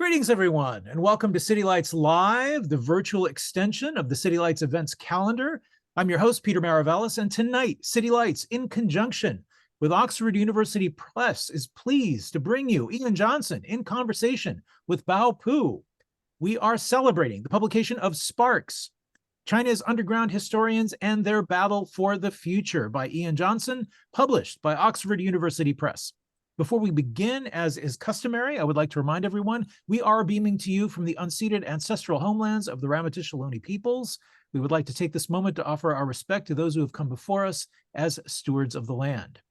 Greetings, everyone, and welcome to City Lights Live, the virtual extension of the City Lights events calendar. I'm your host, Peter Maravellis, and tonight, City Lights, in conjunction with Oxford University Press, is pleased to bring you Ian Johnson in conversation with Bao Pu. We are celebrating the publication of Sparks, China's Underground Historians and Their Battle for the Future by Ian Johnson, published by Oxford University Press. Before we begin, as is customary, I would like to remind everyone, we are beaming to you from the unceded ancestral homelands of the Ramaytush Ohlone peoples. We would like to take this moment to offer our respect to those who have come before us as stewards of the land.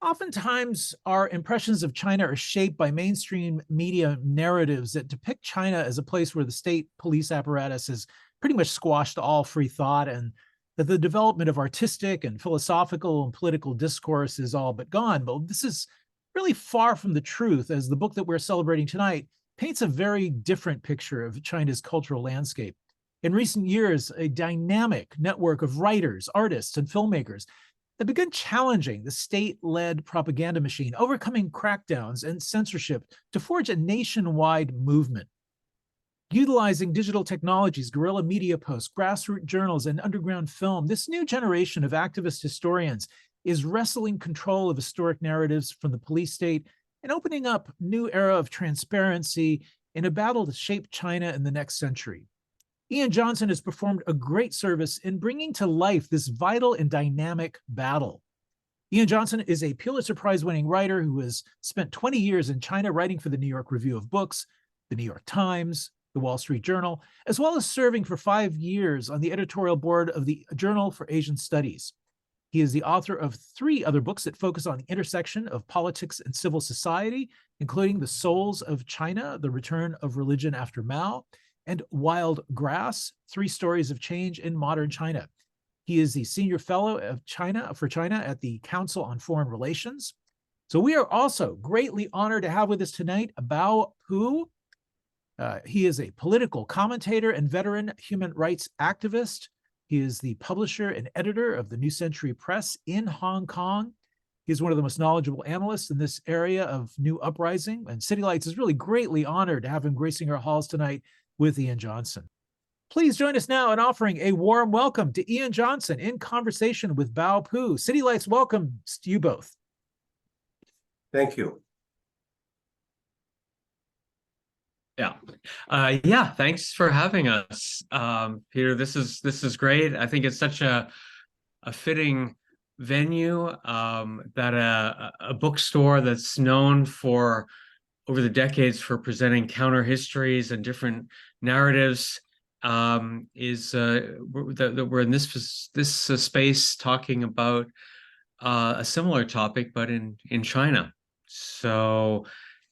Oftentimes, our impressions of China are shaped by mainstream media narratives that depict China as a place where the state police apparatus has pretty much squashed all free thought, and that the development of artistic and philosophical and political discourse is all but gone. But this is really far from the truth, as the book that we're celebrating tonight paints a very different picture of China's cultural landscape. In recent years, a dynamic network of writers, artists, and filmmakers have begun challenging the state-led propaganda machine, overcoming crackdowns and censorship to forge a nationwide movement. Utilizing digital technologies, guerrilla media posts, grassroots journals, and underground film, this new generation of activist historians is wresting control of historic narratives from the police state and opening up a new era of transparency in a battle to shape China in the next century. Ian Johnson has performed a great service in bringing to life this vital and dynamic battle. Ian Johnson is a Pulitzer Prize-winning writer who has spent 20 years in China writing for the New York Review of Books, the New York Times, the Wall Street Journal, as well as serving for 5 years on the editorial board of the Journal for Asian Studies. He is the author of 3 other books that focus on the intersection of politics and civil society, including The Souls of China, The Return of Religion After Mao, and Wild Grass, 3 Stories of Change in Modern China. He is the Senior Fellow of China at the Council on Foreign Relations. So we are also greatly honored to have with us tonight Bao Pu. He is a political commentator and veteran human rights activist. He is the publisher and editor of the New Century Press in Hong Kong. He is one of the most knowledgeable analysts in this area of New Uprising, and City Lights is really greatly honored to have him gracing our halls tonight with Ian Johnson. Please join us now in offering a warm welcome to Ian Johnson in conversation with Bao Pu. City Lights welcomes you both. Thank you. Yeah. Thanks for having us, Peter. This is great. I think it's such a fitting venue that a bookstore that's known for over the decades for presenting counter histories and different narratives is that we're in this space talking about a similar topic, but in China. So.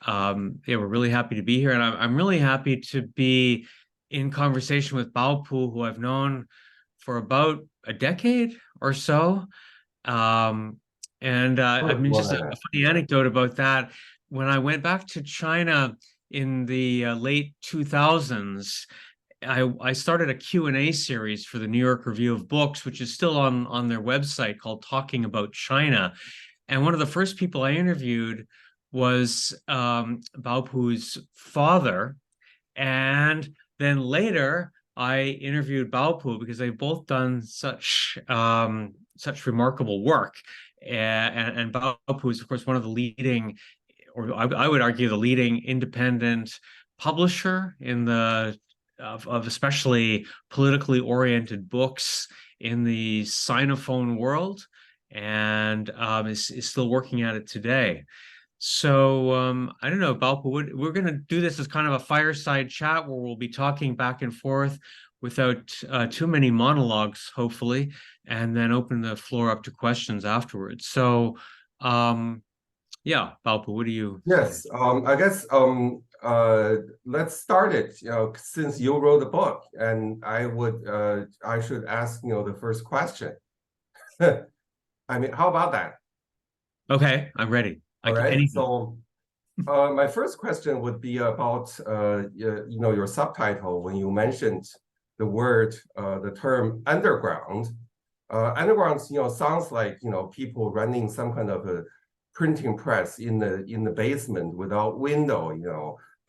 Yeah, we're really happy to be here, and I'm really happy to be in conversation with Bao Pu, who I've known for about a decade or so. I mean, just a funny anecdote about that. When I went back to China in the late 2000s, I started a Q&A series for the New York Review of Books, which is still on their website, called Talking About China. And one of the first people I interviewed was Bao Pu's father, and then later I interviewed Bao Pu because they've both done such remarkable work, and Bao Pu is of course one of the leading, or I would argue the leading independent publisher in the of especially politically oriented books in the Sinophone world, and is still working at it today. So I don't know, Bao Pu, we're going to do this as kind of a fireside chat where we'll be talking back and forth without too many monologues, hopefully, and then open the floor up to questions afterwards. So, yeah, Bao Pu, what do you? Yes, I guess let's start it. Since you wrote the book, and I should ask the first question. I mean, how about that? Okay, I'm ready. All right. So, my first question would be about your subtitle when you mentioned the term underground. Underground, sounds like people running some kind of a printing press in the basement without window,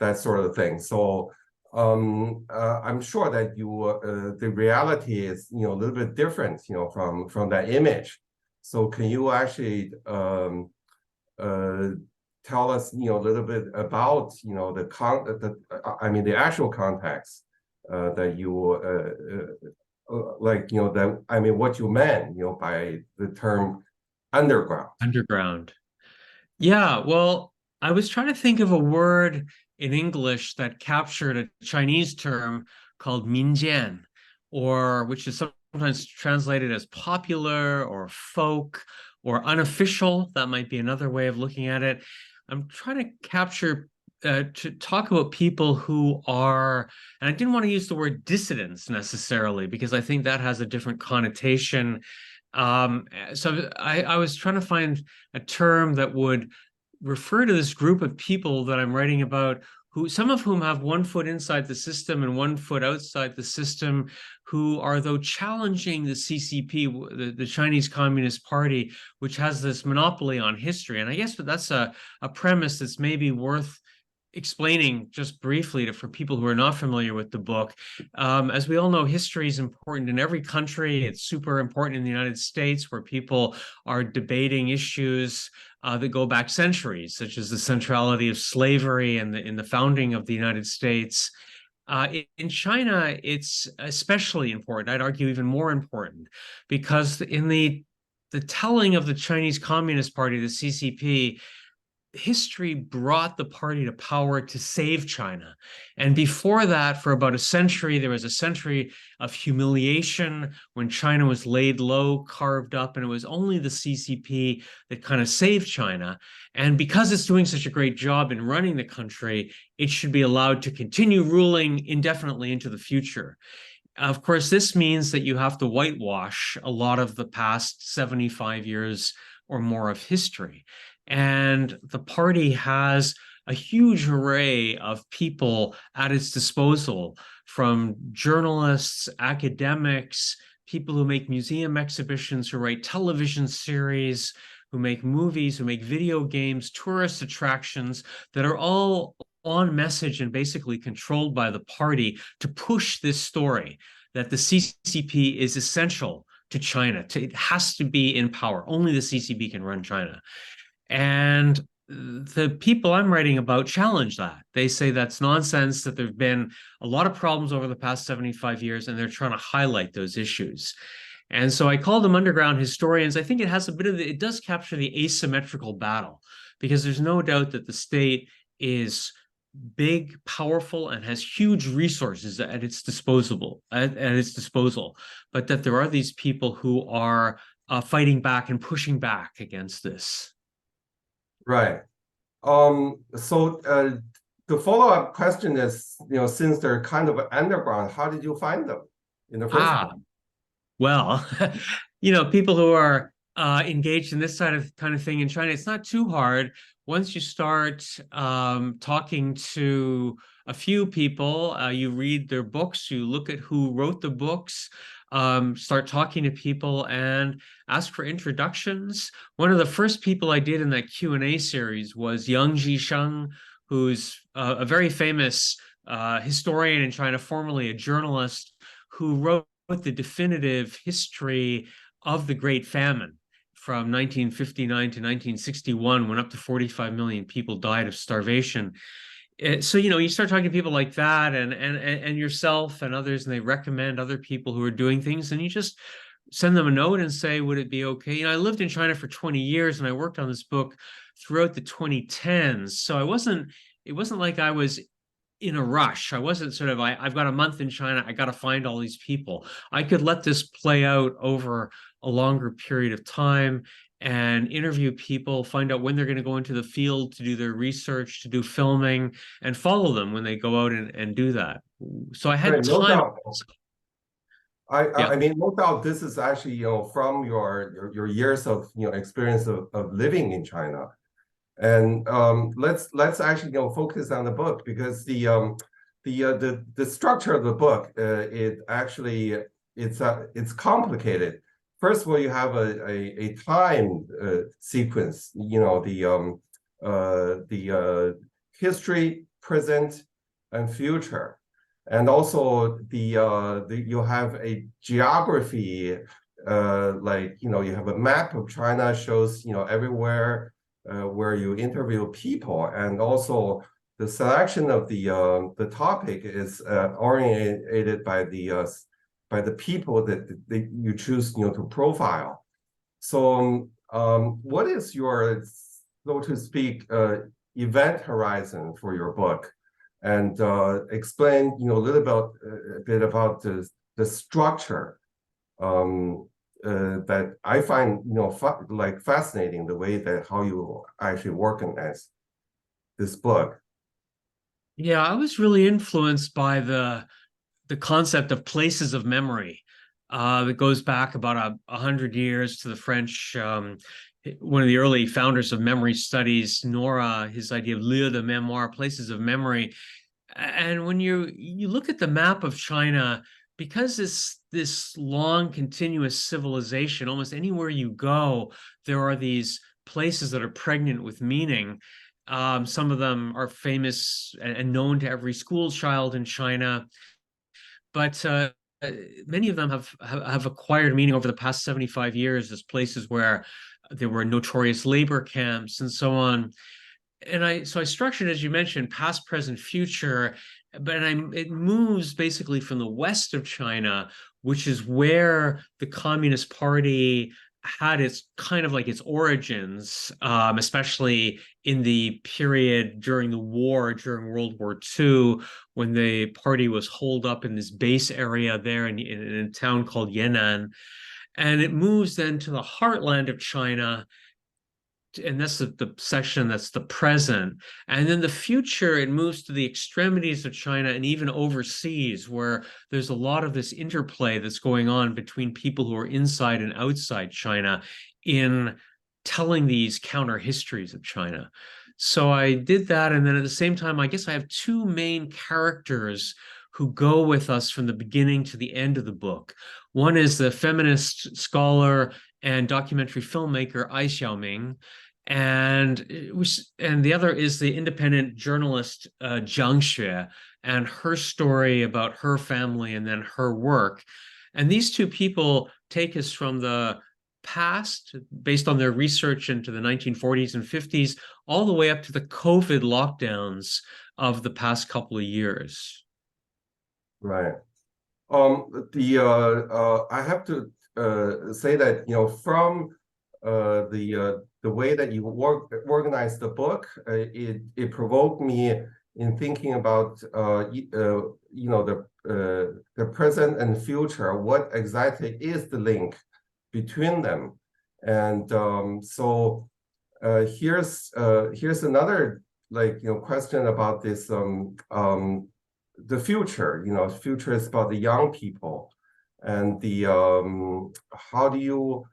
that sort of thing. So I'm sure that the reality is a little bit different from that image. So can you actually tell us a little bit about the actual context that what you meant by the term underground. Underground. Yeah, well, I was trying to think of a word in English that captured a Chinese term called minjian, or which is sometimes translated as popular or folk or unofficial. That might be another way of looking at it. I'm trying to capture to talk about people who are, and I didn't want to use the word dissidents necessarily because I think that has a different connotation. So I was trying to find a term that would refer to this group of people that I'm writing about, who some of whom have one foot inside the system and one foot outside the system, who are, though, challenging the CCP, the Chinese Communist Party, which has this monopoly on history. And I guess that's a premise that's maybe worth explaining just briefly for people who are not familiar with the book. As we all know, history is important in every country. It's super important in the United States, where people are debating issues that go back centuries, such as the centrality of slavery and in the founding of the United States. In China, it's especially important. I'd argue even more important, because in the telling of the Chinese Communist Party, the CCP, history brought the party to power to save China. And before that, for about a century, there was a century of humiliation when China was laid low, carved up, and it was only the CCP that kind of saved China. And because it's doing such a great job in running the country, it should be allowed to continue ruling indefinitely into the future. Of course, this means that you have to whitewash a lot of the past 75 years or more of history. And the party has a huge array of people at its disposal, from journalists, academics, people who make museum exhibitions, who write television series, who make movies, who make video games, tourist attractions, that are all on message and basically controlled by the party to push this story that the CCP is essential to China. It has to be in power. Only the CCP can run China. And the people I'm writing about challenge that. They say that's nonsense, that there have been a lot of problems over the past 75 years, and they're trying to highlight those issues. And so I call them underground historians. I think it has a bit of it does capture the asymmetrical battle, because there's no doubt that the state is big, powerful, and has huge resources at its disposal, but that there are these people who are fighting back and pushing back against this. Right. So the follow-up question is, since they're kind of underground, how did you find them in the first place? Well, people who are engaged in this kind of thing in China, it's not too hard. Once you start talking to a few people, you read their books, you look at who wrote the books, start talking to people and ask for introductions. One of the first people I did in that Q&A series was Yang Zhisheng, who's a very famous historian in China, formerly a journalist, who wrote the definitive history of the Great Famine from 1959 to 1961, when up to 45 million people died of starvation. So, you start talking to people like that and yourself and others, and they recommend other people who are doing things, and you just send them a note and say, would it be okay? I lived in China for 20 years and I worked on this book throughout the 2010s. So it wasn't like I was in a rush. I wasn't sort of, I've got a month in China, I got to find all these people. I could let this play out over a longer period of time and interview people, find out when they're going to go into the field to do their research, to do filming, and follow them when they go out and do that. So I had time. I mean, no doubt this is actually, from your years of, experience of living in China. And let's actually focus on the book, because the structure of the book, it's complicated first of all, you have a time sequence, the history, present, and future. And also you have a geography, you have a map of China shows, everywhere where you interview people, and also the selection of the topic is oriented by the people that you choose, to profile. So, what is your, so to speak, event horizon for your book? And explain, a little bit about the structure that I find, fascinating, the way that how you actually organize this book. Yeah, I was really influenced by the concept of places of memory. It goes back about 100 years to the French. One of the early founders of memory studies, Nora, his idea of lieux de mémoire, places of memory. And when you look at the map of China, because this long continuous civilization, almost anywhere you go, there are these places that are pregnant with meaning. Some of them are famous and known to every school child in China, but many of them have acquired meaning over the past 75 years as places where there were notorious labor camps and so on. And I structured, as you mentioned, past, present, future, but it moves basically from the west of China, which is where the Communist Party had its kind of like its origins, especially in the period during the war, during World War II, when the party was holed up in this base area there in a town called Yan'an. And it moves then to the heartland of China, and that's the section that's the present. And then the future, it moves to the extremities of China and even overseas, where there's a lot of this interplay that's going on between people who are inside and outside China in telling these counter histories of China. So I did that. And then at the same time, I guess I have two main characters who go with us from the beginning to the end of the book. One is the feminist scholar and documentary filmmaker Ai Xiaoming, and the other is the independent journalist Jiang Xue, and her story about her family and then her work. And these two people take us from the past, based on their research into the 1940s and 50s, all the way up to the COVID lockdowns of the past couple of years. Right. I have to say that, from the way that you organize the book, it provoked me in thinking about the present and future. What exactly is the link between them? And so here's another question about this. The future, future is about the young people, and the how do you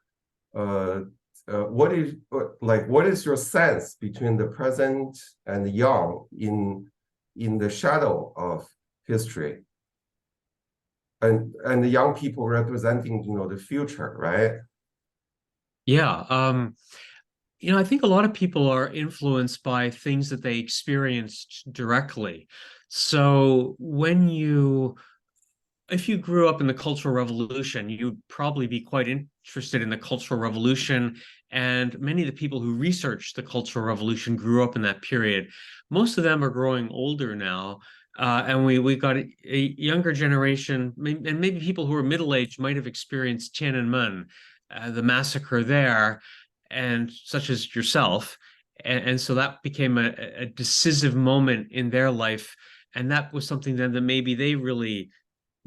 what is your sense between the present and the young in the shadow of history, and the young people representing the future, right? Yeah. I think a lot of people are influenced by things that they experienced directly. So if you grew up in the Cultural Revolution, you'd probably be quite interested in the Cultural Revolution. And many of the people who researched the Cultural Revolution grew up in that period. Most of them are growing older now. And we've got a younger generation, and maybe people who are middle-aged might have experienced Tiananmen, the massacre there, and such as yourself. And so that became a decisive moment in their life. And that was something then that maybe they really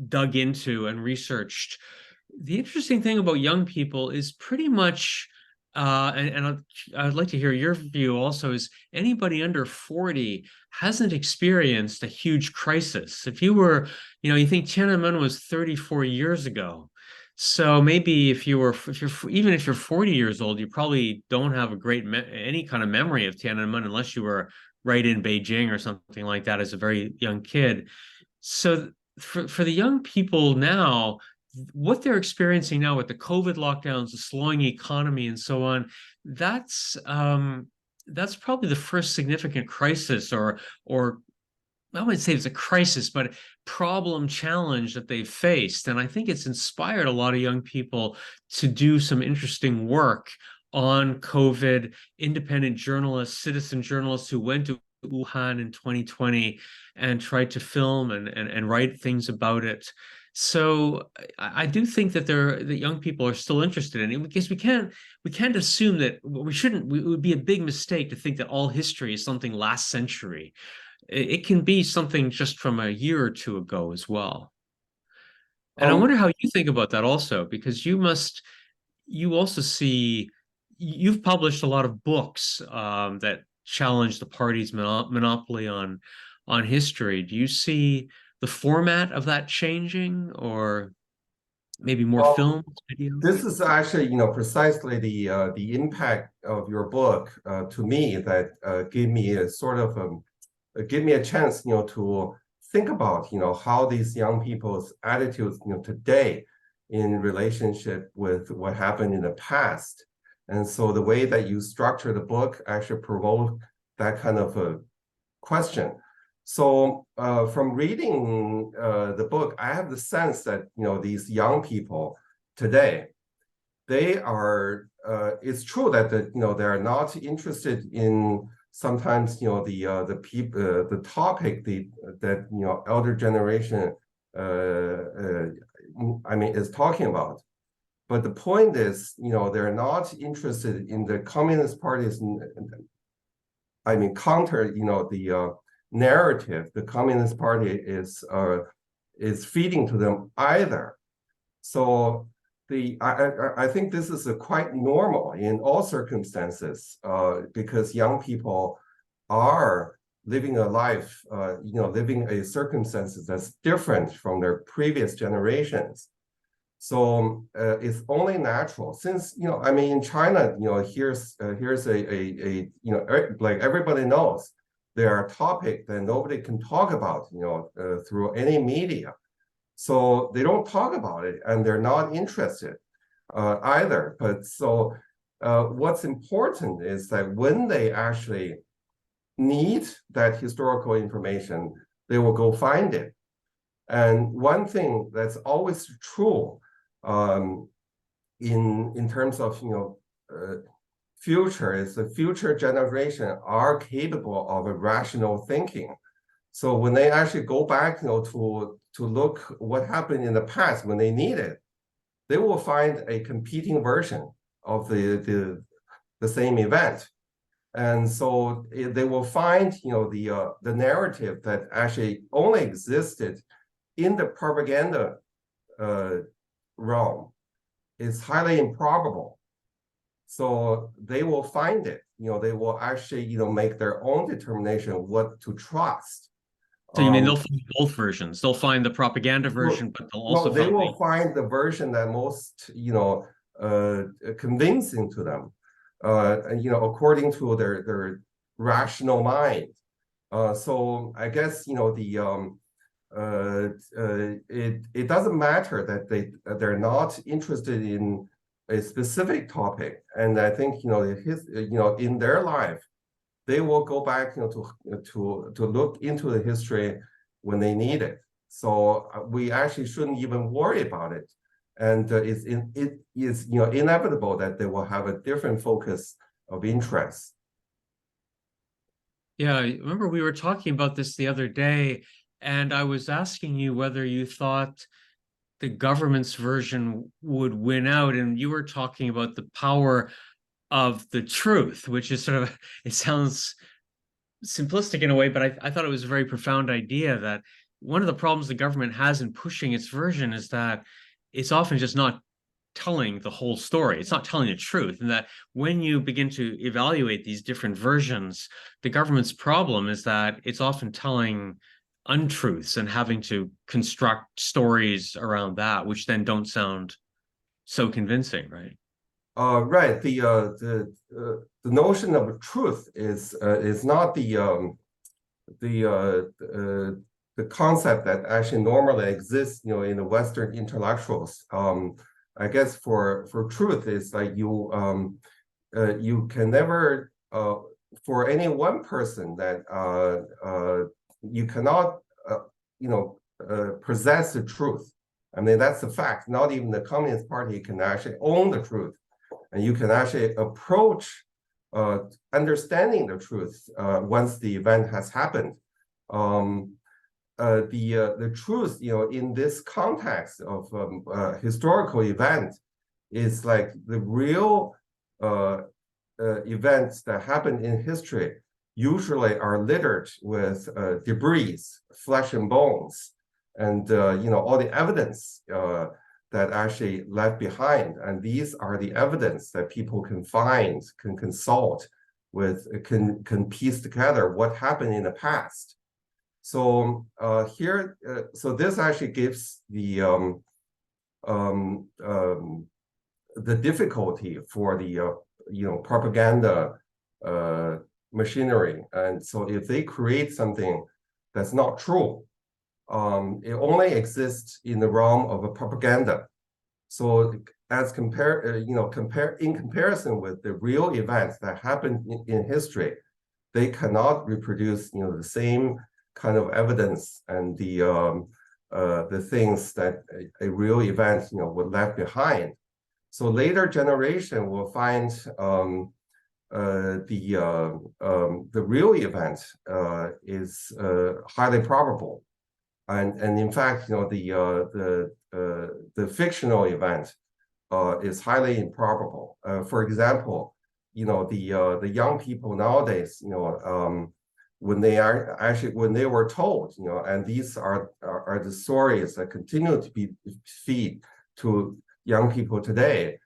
dug into and researched. The interesting thing about young people is pretty much, and I'd like to hear your view also, is anybody under 40 hasn't experienced a huge crisis. If you were, you think Tiananmen was 34 years ago. So maybe if you're 40 years old, you probably don't have any kind of memory of Tiananmen unless you were right in Beijing or something like that as a very young kid. So for the young people now, what they're experiencing now with the COVID lockdowns, the slowing economy, and so on, that's probably the first significant crisis, or I wouldn't say it's a crisis, but problem challenge that they've faced. And I think it's inspired a lot of young people to do some interesting work on COVID, independent journalists, citizen journalists who went to Wuhan in 2020 and tried to film and write things about it. So I do think that that young people are still interested in it, because we can't assume that it would be a big mistake to think that all history is something last century. It can be something just from a year or two ago as well. And I wonder how you think about that also, because you also see, you've published a lot of books that challenge the party's monopoly on history. Do you see the format of that changing, or maybe more film, videos? This is actually, precisely the impact of your book to me, that gave me a sort of give me a chance, to think about, how these young people's attitudes, today in relationship with what happened in the past. And so the way that you structure the book actually provoked that kind of a question. So from reading the book, I have the sense that, these young people today, they are, it's true that they're not interested in sometimes, the topic that elder generation is talking about. But the point is, they're not interested in the Communist Party's counter, the narrative the Communist Party is feeding to them either. So I think this is quite normal in all circumstances, because young people are living a life, living a circumstances that's different from their previous generations. So it's only natural, since in China, here's like everybody knows, there are topics that nobody can talk about, through any media. So they don't talk about it, and they're not interested either. But so what's important is that when they actually need that historical information, they will go find it. And one thing that's always true in terms of future is the future generation are capable of a rational thinking. So when they actually go back, to look what happened in the past when they need it, they will find a competing version of the same event. And so they will find, the narrative that actually only existed in the propaganda realm is highly improbable. So they will find it, they will actually, make their own determination what to trust. So you mean they'll find both versions? They'll find the propaganda version, but they'll also they will find the version that most, convincing to them, according to their rational mind. So I guess, it doesn't matter that they're not interested in a specific topic, and I think in their life, they will go back to look into the history when they need it. So we actually shouldn't even worry about it, and it is inevitable that they will have a different focus of interest. Yeah, I remember we were talking about this the other day, and I was asking you whether you thought the government's version would win out, and you were talking about the power of the truth, which is sort of, it sounds simplistic in a way, but I thought it was a very profound idea, that one of the problems the government has in pushing its version is that it's often just not telling the whole story. It's not telling the truth. And that when you begin to evaluate these different versions, the government's problem is that it's often telling untruths and having to construct stories around that, which then don't sound so convincing, right? Right. The notion of truth is not the the concept that actually normally exists, in the Western intellectuals. I guess for truth is like you can never for any one person that you cannot possess the truth. I mean, that's a fact. Not even the Communist Party can actually own the truth, and you can actually approach understanding the truth once the event has happened. The truth, in this context of historical event, is like the real events that happen in history usually are littered with debris, flesh and bones, and all the evidence that actually left behind. And these are the evidence that people can find, can consult with, can piece together what happened in the past. So so this actually gives the difficulty for the propaganda machinery. And so if they create something that's not true, it only exists in the realm of a propaganda. So as in comparison with the real events that happened in history, they cannot reproduce the same kind of evidence and the things that a real event would left behind. So later generation will find the real event is highly probable, and in fact the fictional event is highly improbable. For example, the young people nowadays, when they were told, and these are the stories that continue to be fed to young people today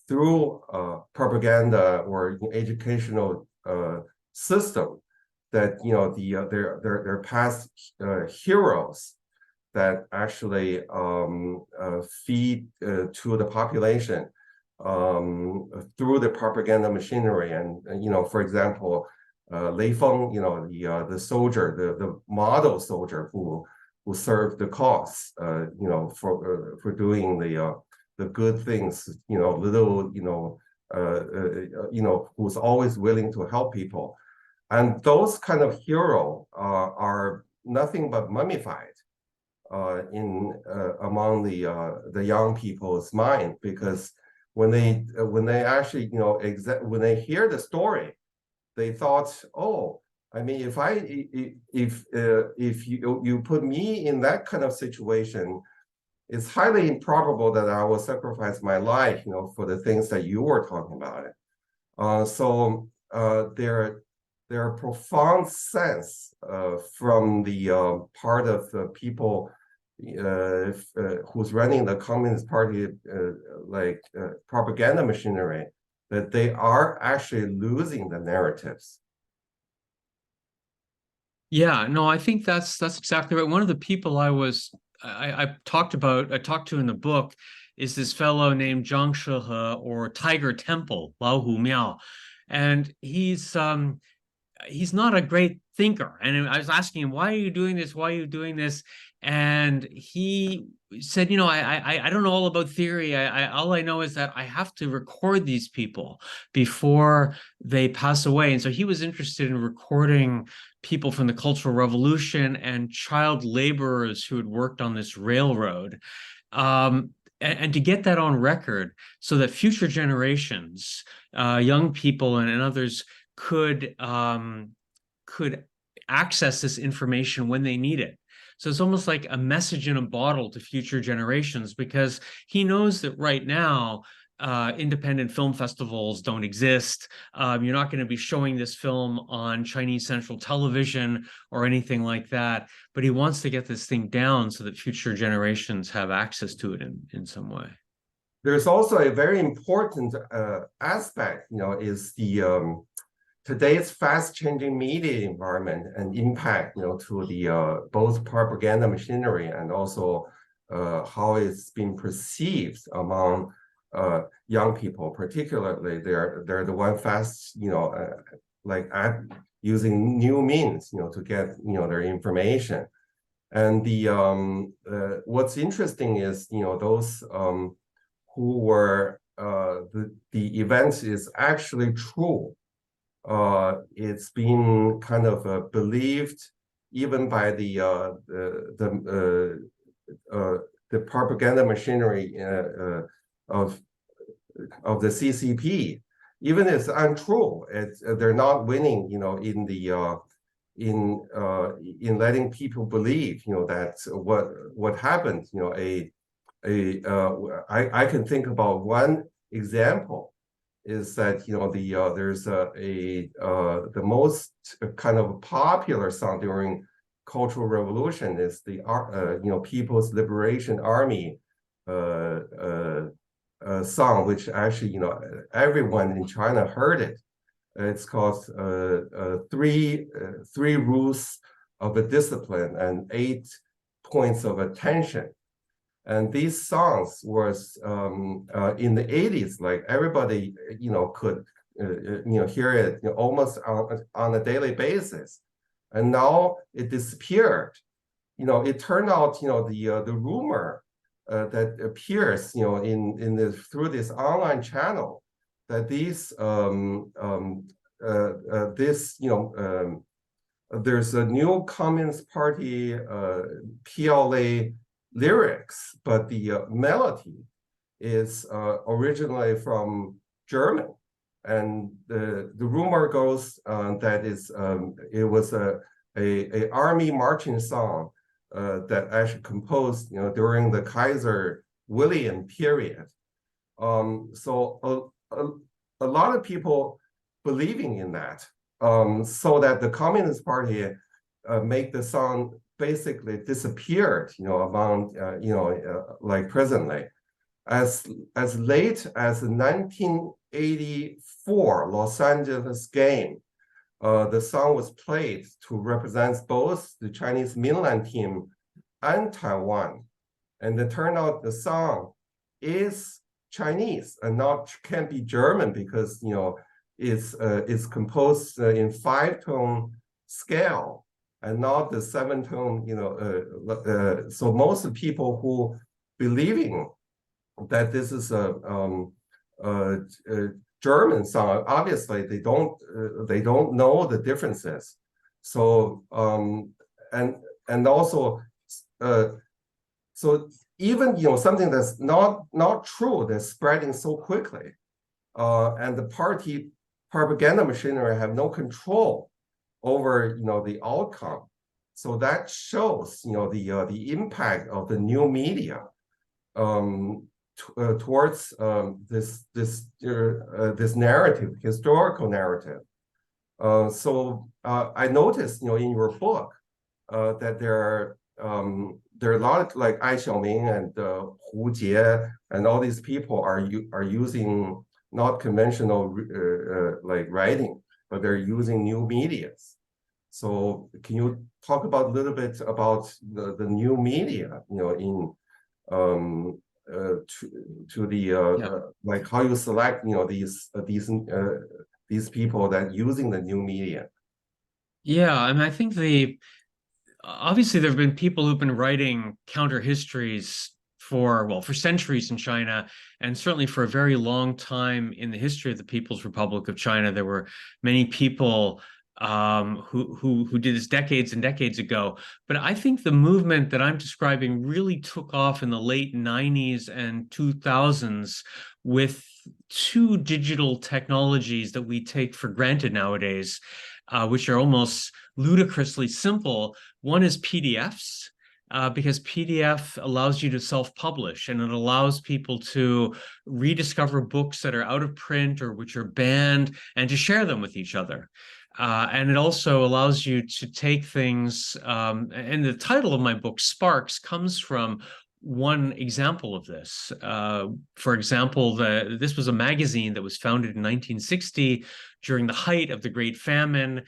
through propaganda or educational system, that their past heroes that actually feed to the population through the propaganda machinery. And for example, Lei Feng, the soldier, the model soldier who served the cause, for doing the good things, who's always willing to help people. And those kind of heroes are nothing but mummified among the young people's mind, because when they actually when they hear the story, they thought, oh, I mean, if you put me in that kind of situation, it's highly improbable that I will sacrifice my life, for the things that you were talking about. So there are profound sense from the part of the people who's running the Communist Party propaganda machinery, that they are actually losing the narratives. Yeah, no, I think that's exactly right. One of the people I talked to in the book is this fellow named Zhang Shehe, or Tiger Temple, Lao Hu Miao. And he's not a great thinker. And I was asking him, why are you doing this? Why are you doing this? And he said, I don't know all about theory. All I know is that I have to record these people before they pass away. And so he was interested in recording people from the Cultural Revolution and child laborers who had worked on this railroad. And to get that on record so that future generations, young people and others could access this information when they need it. So it's almost like a message in a bottle to future generations, because he knows that right now independent film festivals don't exist. You're not going to be showing this film on Chinese Central Television or anything like that. But he wants to get this thing down so that future generations have access to it in some way. There's also a very important aspect, is the today's fast-changing media environment and impact, to the both propaganda machinery and also how it's been perceived among young people. Particularly, they're the one fast, using new means, to get their information. And the what's interesting is, those who were the event is actually true. It's been kind of believed even by the propaganda machinery of the CCP. Even if it's untrue, they're not winning, in the in letting people believe, that what happened, I can think about one example is that, there's the most kind of popular song during Cultural Revolution is the People's Liberation Army song, which actually, everyone in China heard it. It's called three rules of a discipline and 8 points of attention. And these songs was in the 80s, like everybody, could, hear it almost on a daily basis. And now it disappeared. It turned out, the rumor that appears, through this online channel, that there's a new Communist Party PLA lyrics, but the melody is originally from German, and the rumor goes that it was a army marching song that actually composed during the Kaiser William period. So a lot of people believing in that, so that the Communist Party make the song basically disappeared, among, like presently. As late as the 1984 Los Angeles game, the song was played to represent both the Chinese mainland team and Taiwan. And it turned out the song is Chinese and can't be German because, it's composed in 5-tone scale and not the 7-tone, so most of the people who believing that this is a German song, obviously they don't know the differences. So and also so even something that's not true that's spreading so quickly, and the party propaganda machinery have no control over the outcome. So that shows the impact of the new media towards this narrative, historical narrative. So I noticed in your book that there are a lot of, like Ai Xiaoming and Hu Jie and all these people are using not conventional like writing, but they're using new medias. So can you talk about a little bit about the new media, in to the like how you select these people that using the new media? Yeah, I mean, I think obviously there have been people who've been writing counter histories for centuries in China, and certainly for a very long time in the history of the People's Republic of China. There were many people who did this decades and decades ago. But I think the movement that I'm describing really took off in the late 90s and 2000s with two digital technologies that we take for granted nowadays, which are almost ludicrously simple. One is PDFs. Because PDF allows you to self-publish, and it allows people to rediscover books that are out of print or which are banned and to share them with each other. And it also allows you to take things, and the title of my book, Sparks, comes from one example of this. For example, this was a magazine that was founded in 1960 during the height of the Great Famine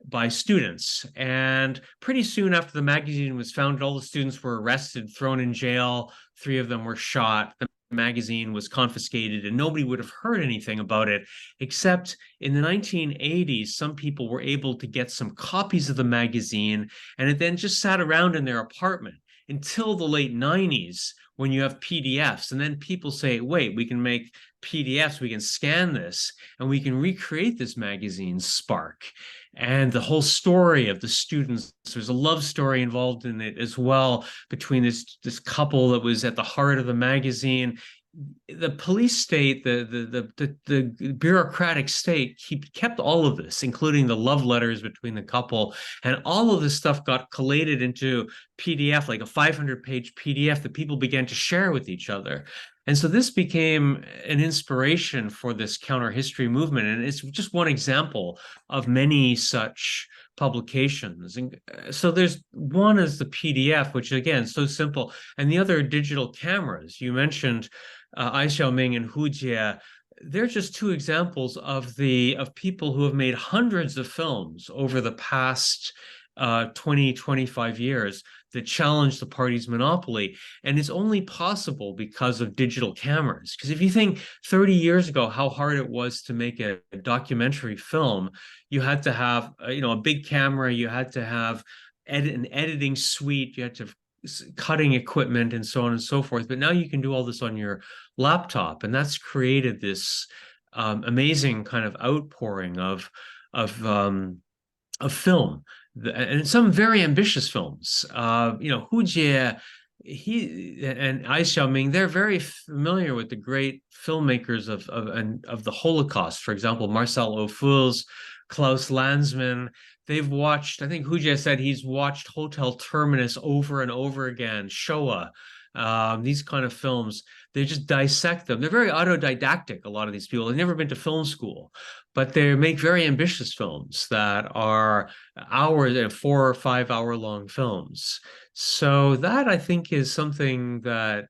by students. And pretty soon after the magazine was founded, all the students were arrested, thrown in jail. 3 of them were shot. The magazine was confiscated and nobody would have heard anything about it, except in the 1980s, some people were able to get some copies of the magazine, and it then just sat around in their apartment until the late 90s, when you have PDFs. And then people say, wait, we can make PDFs, we can scan this, and we can recreate this magazine Spark. And the whole story of the students, there's a love story involved in it as well, between this couple that was at the heart of the magazine. The police state, the bureaucratic state kept all of this, including the love letters between the couple, and all of this stuff got collated into PDF, like a 500-page PDF that people began to share with each other. And so this became an inspiration for this counter history movement, and it's just one example of many such publications. And so there's one is the PDF, which again is so simple, and the other are digital cameras. You mentioned Ai Xiaoming and Hu Jie. They're just two examples of people who have made hundreds of films over the past 20, 25 years that challenge the party's monopoly. And it's only possible because of digital cameras. Because if you think 30 years ago how hard it was to make a documentary film, you had to have a big camera, you had to have an editing suite, you had to have cutting equipment and so on and so forth. But now you can do all this on your laptop, and that's created this amazing kind of outpouring of film, and some very ambitious films. Hu Jie, he and Ai Xiaoming, they're very familiar with the great filmmakers of the Holocaust. For example, Marcel Aufus, Klaus Lanzmann. They've watched, I think Hu Jie said he's watched Hotel Terminus over and over again, Shoah, these kind of films. They just dissect them. They're very autodidactic, a lot of these people. They've never been to film school, but they make very ambitious films that are 4 or 5 hour long films. So that, I think, is something that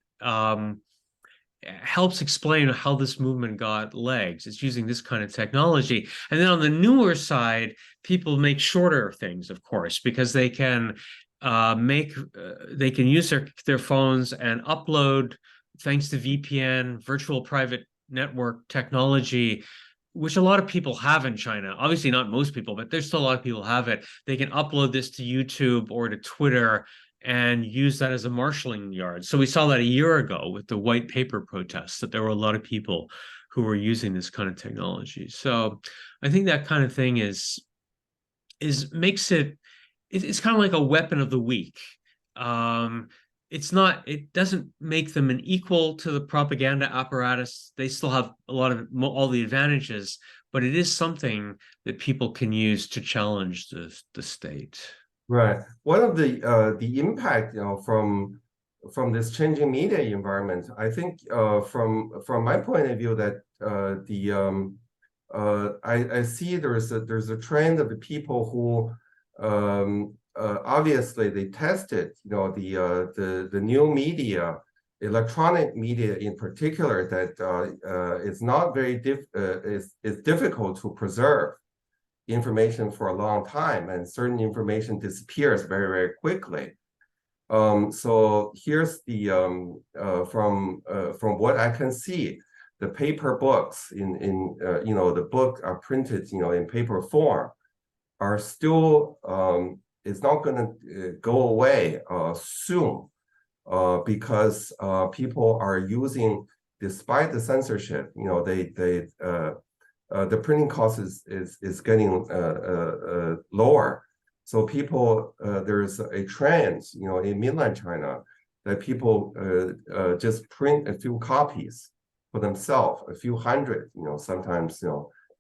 helps explain how this movement got legs. It's using this kind of technology. And then on the newer side, people make shorter things, of course, because they can they can use their phones and upload, thanks to VPN, virtual private network technology, which a lot of people have in China. Obviously not most people, but there's still a lot of people have it. They can upload this to YouTube or to Twitter and use that as a marshalling yard. So we saw that a year ago with the white paper protests, that there were a lot of people who were using this kind of technology. So I think that kind of thing makes it's kind of like a weapon of the weak. It doesn't make them an equal to the propaganda apparatus. They still have all the advantages, but it is something that people can use to challenge the state. Right. One of the impact, from this changing media environment, I think, from my point of view, that I see there's a trend of the people who obviously they tested the new media, electronic media in particular, that it's not very it's difficult to preserve information for a long time, and certain information disappears very, very quickly. So here's the from what I can see, the paper books in the book are printed in paper form are still it's not going to go away soon, because people are using, despite the censorship, the printing cost is getting lower. So people, there's a trend, in mainland China, that people just print a few copies for themselves, a few hundred, sometimes,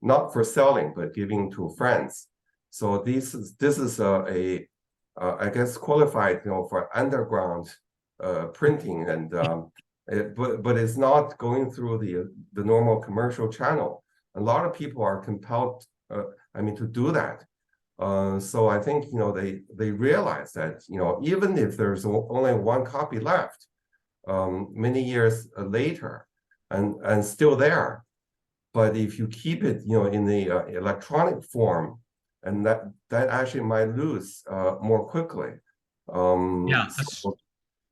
not for selling, but giving to friends. So this is I guess qualified, for underground printing, and but it's not going through the normal commercial channel. A lot of people are compelled, to do that. So I think, they realize that, even if there's only one copy left, many years later, and still there, but if you keep it, in the electronic form, and that actually might lose more quickly. Yeah. So,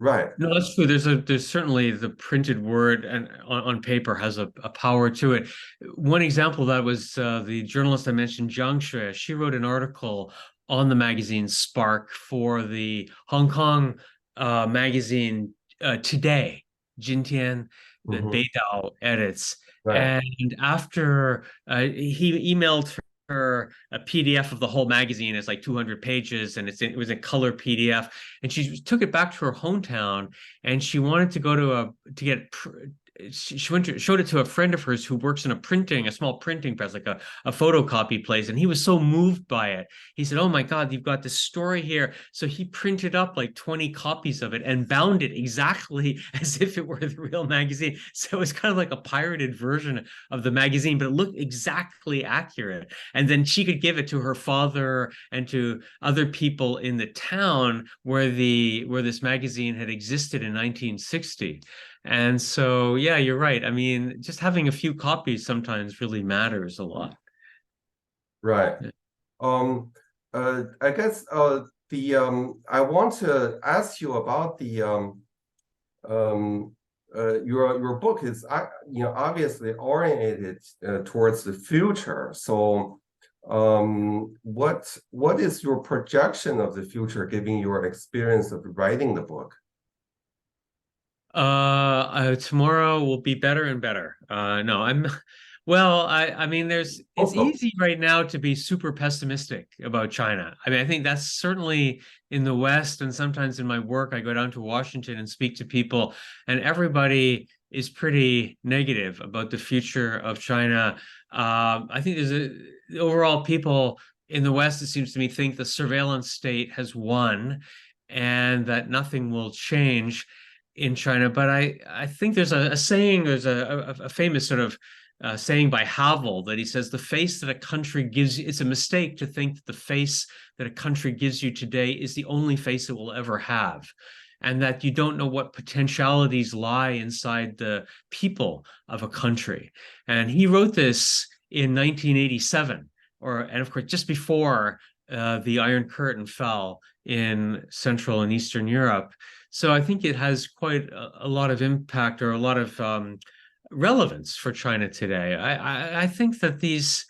Right. No, that's true. There's certainly the printed word and on paper has a power to it. One example of that was the journalist I mentioned, Jiang Shui. She wrote an article on the magazine Spark for the Hong Kong magazine Today, Jintian, that Hmm. Beidao edits. Right. And after he emailed her a PDF of the whole magazine, it's like 200 pages, and it was a color PDF, and she took it back to her hometown, and she wanted to go to get she went showed it to a friend of hers who works in a small printing press, like a photocopy place, and he was so moved by it. He said, "Oh my God, you've got this story here." So he printed up like 20 copies of it and bound it exactly as if it were the real magazine. So it was kind of like a pirated version of the magazine, but it looked exactly accurate. And then she could give it to her father and to other people in the town where this magazine had existed in 1960. And so, yeah, you're right. I mean, just having a few copies sometimes really matters a lot. Right. Um, I guess the I want to ask you about the your book is obviously oriented towards the future. So what is your projection of the future, given your experience of writing the book? Tomorrow will be better and better. No, I'm well, I mean it's Oh, easy right now to be super pessimistic about China. I mean, I think that's certainly in the West, and sometimes in my work I go down to Washington and speak to people, and everybody is pretty negative about the future of China. I think overall people in the West, it seems to me, think the surveillance state has won and that nothing will change in China. But I think there's a saying, there's a famous sort of saying by Havel that he says the face that a country gives you, it's a mistake to think that the face that a country gives you today is the only face it will ever have. And that you don't know what potentialities lie inside the people of a country. And he wrote this in 1987, and of course, just before the Iron Curtain fell in Central and Eastern Europe. So I think it has quite a lot of impact, or a lot of relevance for China today. I think that this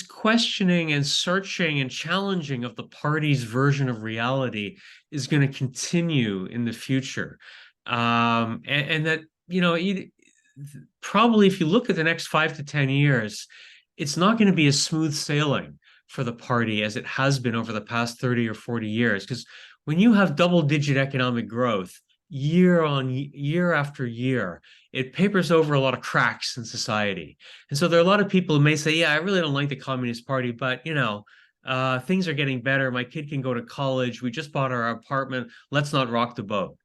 questioning and searching and challenging of the party's version of reality is going to continue in the future, and that probably if you look at the next 5 to 10 years, it's not going to be as smooth sailing for the party as it has been over the past 30 or 40 years, because when you have double-digit economic growth year after year, it papers over a lot of cracks in society. And so there are a lot of people who may say, yeah, I really don't like the Communist Party, but things are getting better. My kid can go to college. We just bought our apartment. Let's not rock the boat.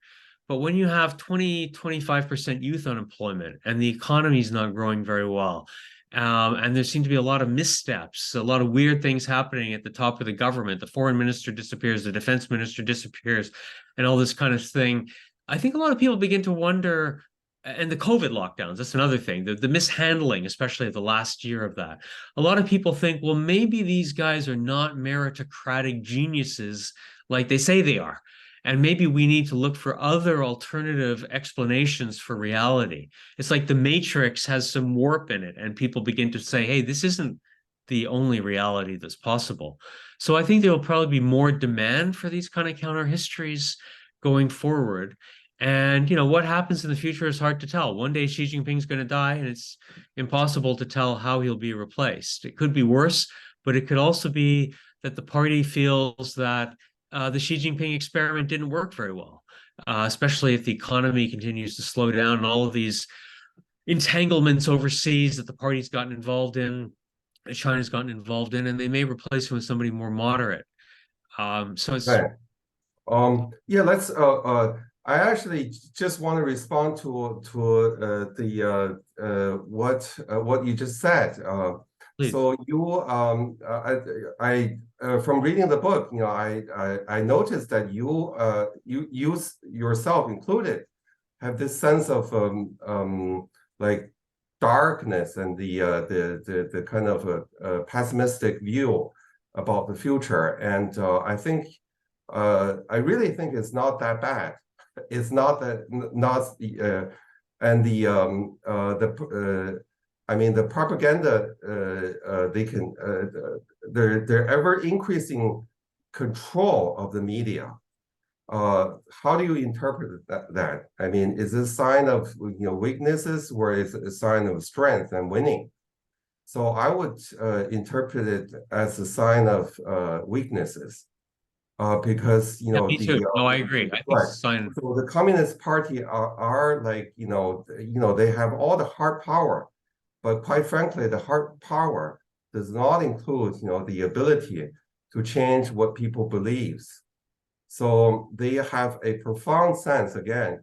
But when you have 25% youth unemployment and the economy is not growing very well, and there seem to be a lot of missteps, a lot of weird things happening at the top of the government. The foreign minister disappears, the defense minister disappears, and all this kind of thing. I think a lot of people begin to wonder, and the COVID lockdowns, that's another thing, the mishandling, especially the last year of that. A lot of people think, well, maybe these guys are not meritocratic geniuses like they say they are. And maybe we need to look for other alternative explanations for reality. It's like the Matrix has some warp in it, and people begin to say, hey, this isn't the only reality that's possible. So I think there will probably be more demand for these kind of counter histories going forward. And what happens in the future is hard to tell. One day Xi Jinping's going to die, and it's impossible to tell how he'll be replaced. It could be worse, but it could also be that the party feels that the Xi Jinping experiment didn't work very well, especially if the economy continues to slow down and all of these entanglements overseas that the party's gotten involved in, China's gotten involved in, and they may replace him with somebody more moderate. So it's right. Yeah, let's I actually just want to respond to what you just said. please. So you I from reading the book, I noticed that you yourself included have this sense of like darkness and the kind of a pessimistic view about the future, and I really think it's not that bad. it's not that not the and the I mean the propaganda they can their ever increasing control of the media. How do you interpret that? I mean, is this a sign of weaknesses, or is it a sign of strength and winning? So I would interpret it as a sign of weaknesses, because Yeah, me too. No, I agree. I think it's a sign. So the Communist Party are like they have all the hard power, but quite frankly, the hard power does not include the ability to change what people believes. So they have a profound sense, again,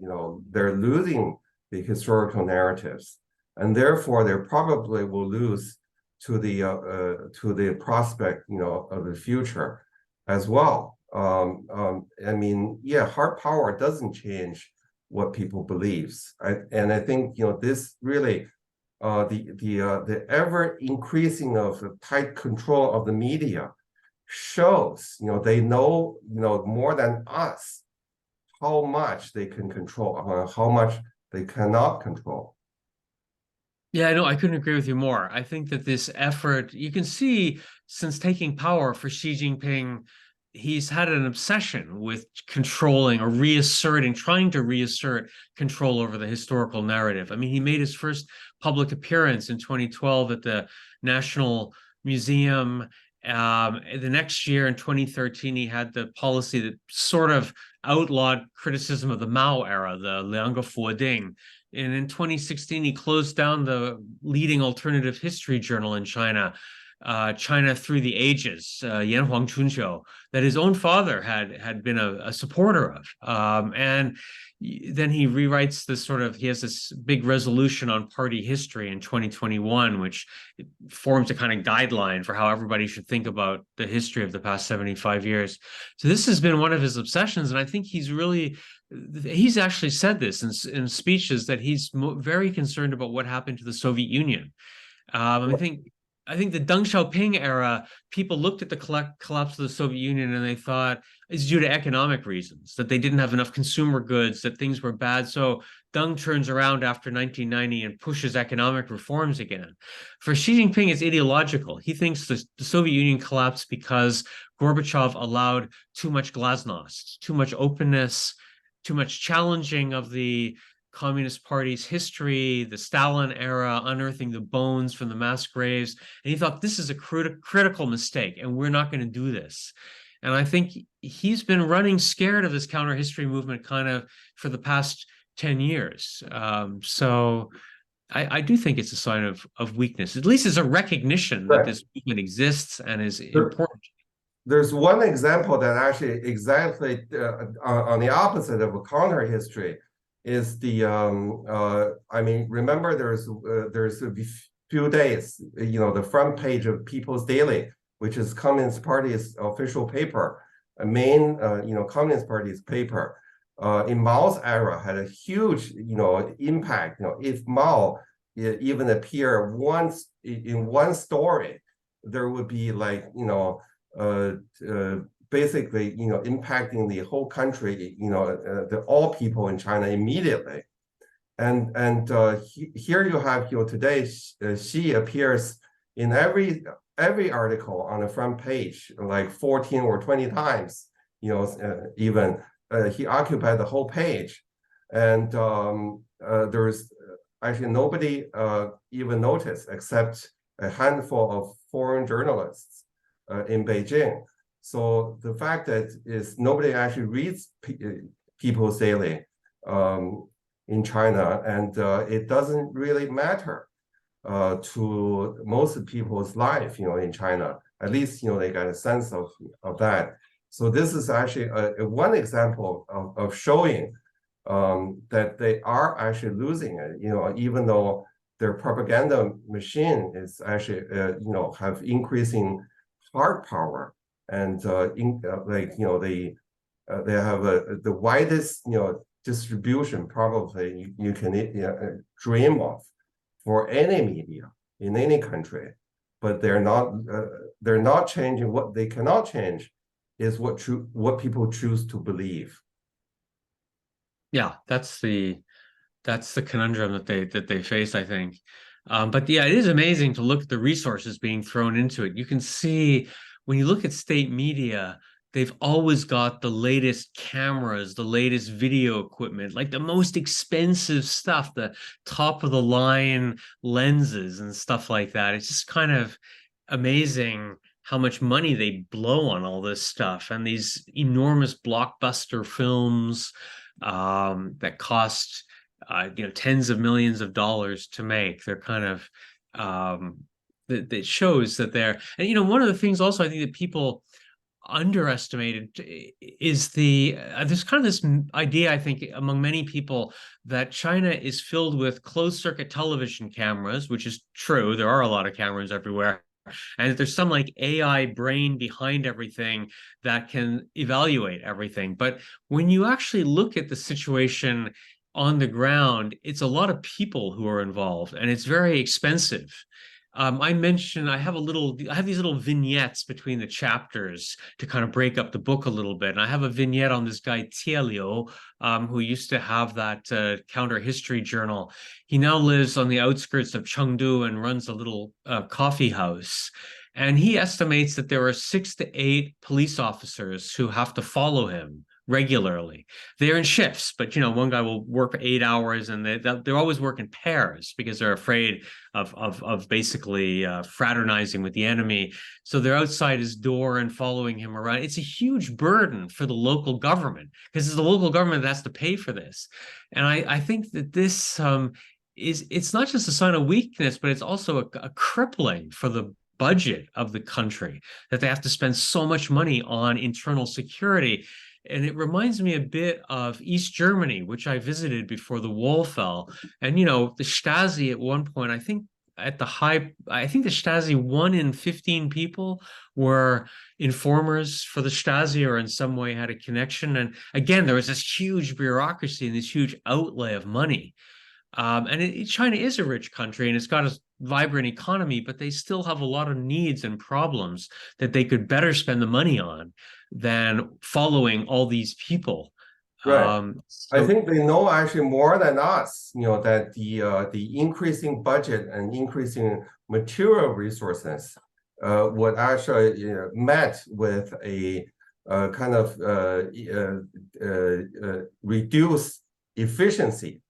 they're losing the historical narratives, and therefore they probably will lose to the prospect, of the future as well. I mean, yeah, hard power doesn't change what people believes, and I think this really the ever increasing of tight control of the media shows they know more than us how much they can control, how much they cannot control. Yeah, I know. I couldn't agree with you more. I think that this effort, you can see since taking power for Xi Jinping, he's had an obsession with controlling or reasserting, trying to reassert control over the historical narrative. I mean, he made his first public appearance in 2012 at the National Museum. The next year in 2013, he had the policy that sort of outlawed criticism of the Mao era, the Liang Ding. And in 2016, he closed down the leading alternative history journal in China, China Through the Ages, Yanhuang Chunqiu, that his own father had been a supporter of. And then he rewrites this he has this big resolution on party history in 2021, which forms a kind of guideline for how everybody should think about the history of the past 75 years. So this has been one of his obsessions, and I think he's actually said this in speeches that he's very concerned about what happened to the Soviet Union. I think the Deng Xiaoping era, people looked at the collapse of the Soviet Union and they thought it's due to economic reasons, that they didn't have enough consumer goods, that things were bad. So Deng turns around after 1990 and pushes economic reforms again. For Xi Jinping, it's ideological. He thinks the Soviet Union collapsed because Gorbachev allowed too much glasnost, too much openness, too much challenging of the Communist Party's history, the Stalin era, unearthing the bones from the mass graves. And he thought, this is a critical mistake, and we're not going to do this. And I think he's been running scared of this counter history movement kind of for the past 10 years. So I do think it's a sign of weakness. At least it's a recognition that this movement exists and is important. There's one example that actually exactly on the opposite of a counter history is the I mean, remember there's a few days, the front page of People's Daily, which is Communist Party's official paper, a main Communist Party's paper, in Mao's era had a huge impact. If Mao even appear once in one story, there would be like basically, impacting the whole country, all people in China immediately. And here you have, today Xi appears in every article on the front page, like 14 or 20 times, even he occupied the whole page. And there's actually nobody even noticed except a handful of foreign journalists in Beijing. So the fact that is nobody actually reads People's Daily in China, and it doesn't really matter to most people's life, in China. At least they got a sense of that. So this is actually one example of showing that they are actually losing it. Even though their propaganda machine is actually have increasing hard power. And they have the widest distribution probably you can dream of for any media in any country, but they're not changing. What they cannot change is what people choose to believe. Yeah, that's the conundrum that they face, I think. But yeah, it is amazing to look at the resources being thrown into it. You can see when you look at state media, they've always got the latest cameras, the latest video equipment, like the most expensive stuff, the top of the line lenses and stuff like that. It's just kind of amazing how much money they blow on all this stuff and these enormous blockbuster films that cost tens of millions of dollars to make. They're kind of that shows that they're, and one of the things also I think that people underestimated is there's kind of this idea, I think, among many people that China is filled with closed circuit television cameras, which is true. There are a lot of cameras everywhere. And that there's some like AI brain behind everything that can evaluate everything. But when you actually look at the situation on the ground, it's a lot of people who are involved, and it's very expensive. I mentioned I have these little vignettes between the chapters to kind of break up the book a little bit. And I have a vignette on this guy Tielio, who used to have that counter history journal. He now lives on the outskirts of Chengdu and runs a little coffee house. And he estimates that there are 6 to 8 police officers who have to follow him regularly. They're in shifts, but one guy will work for 8 hours, and they're always work in pairs because they're afraid of basically fraternizing with the enemy. So they're outside his door and following him around. It's a huge burden for the local government because it's the local government that has to pay for this. And I think that this it's not just a sign of weakness, but it's also a crippling for the budget of the country that they have to spend so much money on internal security. And it reminds me a bit of East Germany, which I visited before the wall fell. And, the Stasi at one point, I think the Stasi, 1 in 15 people were informers for the Stasi or in some way had a connection. And again, there was this huge bureaucracy and this huge outlay of money. And China is a rich country and it's got a vibrant economy, but they still have a lot of needs and problems that they could better spend the money on than following all these people. Right. I think they know actually more than us, that the increasing budget and increasing material resources would actually met with a kind of reduced efficiency.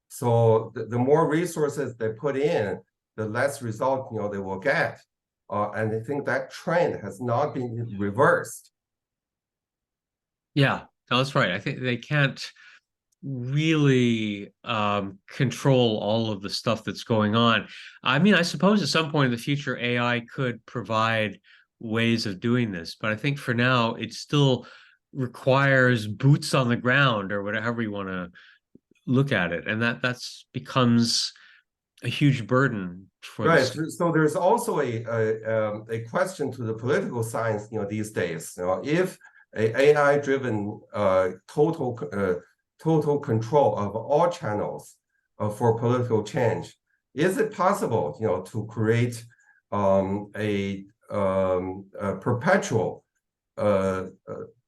So the more resources they put in, the less result they will get. And I think that trend has not been reversed. Yeah, that's right. I think they can't really control all of the stuff that's going on. I mean, I suppose at some point in the future, AI could provide ways of doing this, but I think for now, it still requires boots on the ground or whatever you want to look at it, and that's becomes a huge burden for Right. the So there's also a question to the political science, these days. If a AI-driven total control of all channels for political change, is it possible, to create a perpetual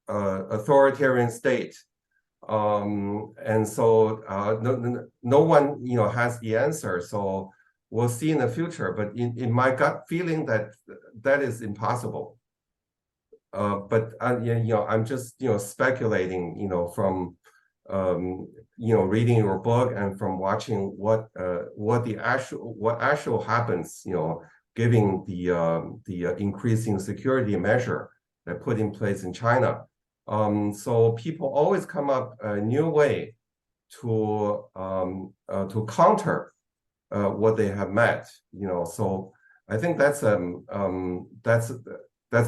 authoritarian state? And so no one has the answer. So we'll see in the future. But in my gut feeling that is impossible. But I'm just speculating from reading your book and from watching what actual happens given the increasing security measure that put in place in China. So people always come up a new way to counter what they have met. So I think that's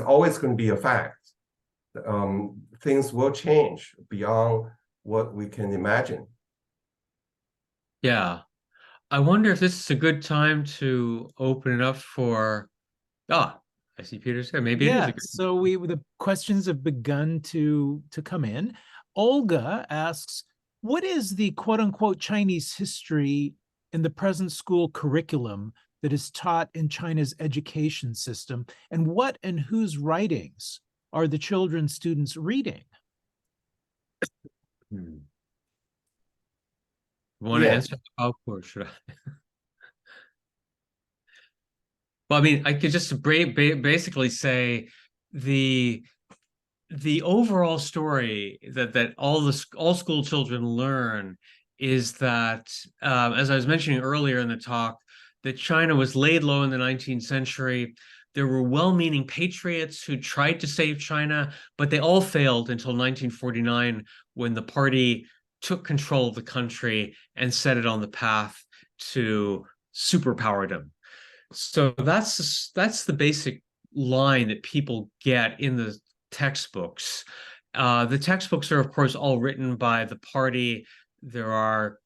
always going to be a fact. Things will change beyond what we can imagine. Yeah. I wonder if this is a good time to open it up for I see Peter said maybe it is a good So the questions have begun to come in. Olga asks, what is the quote unquote Chinese history in the present school curriculum that is taught in China's education system? And what and whose writings are the children students reading? Want to Yeah. answer Bao Pu, or should I? Well, I mean, I could just basically say the the overall story that all school children learn is that, as I was mentioning earlier in the talk, that China was laid low in the 19th century. There were well-meaning patriots who tried to save China, but they all failed until 1949, when the party took control of the country and set it on the path to superpowerdom. So that's the basic line that people get in the textbooks. The textbooks are, of course, all written by the party. There are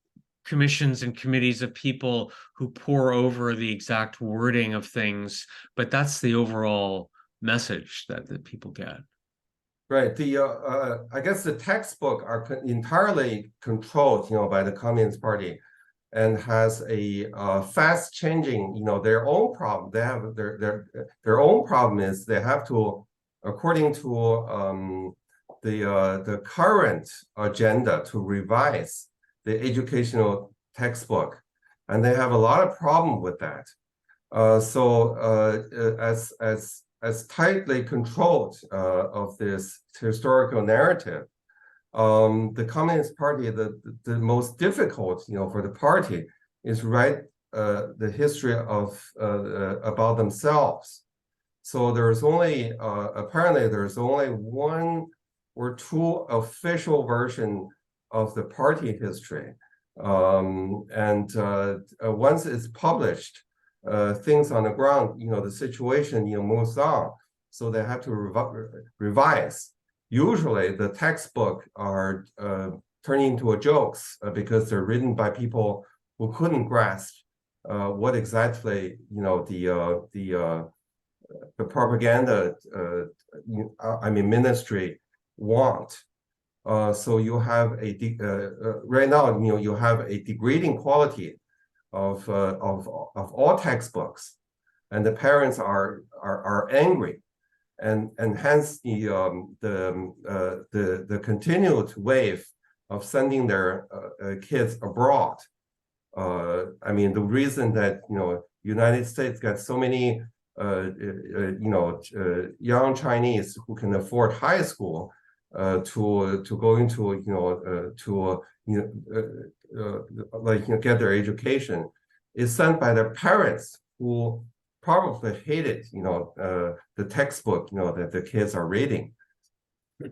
commissions and committees of people who pore over the exact wording of things, but that's the overall message that people get. Right. I guess the textbook are entirely controlled, by the Communist Party, and has a fast changing, their own problem. They have their own problem is they have to, according to the current agenda, to revise the educational textbook, and they have a lot of problem with that. As tightly controlled of this historical narrative, the Communist Party, the most difficult, for the party is write the history of about themselves. So there's only apparently there's only one or two official version of the party history, and once it's published, things on the ground, the situation, moves on. So they have to revise. Usually the textbook are turning into a jokes because they're written by people who couldn't grasp what exactly, the propaganda, ministry want. So you have right now, you have a degrading quality of all textbooks, and the parents are angry, and hence the continued wave of sending their kids abroad. The reason that United States got so many young Chinese who can afford high school to go into get their education is sent by their parents, who probably hated the textbook that the kids are reading. Yeah,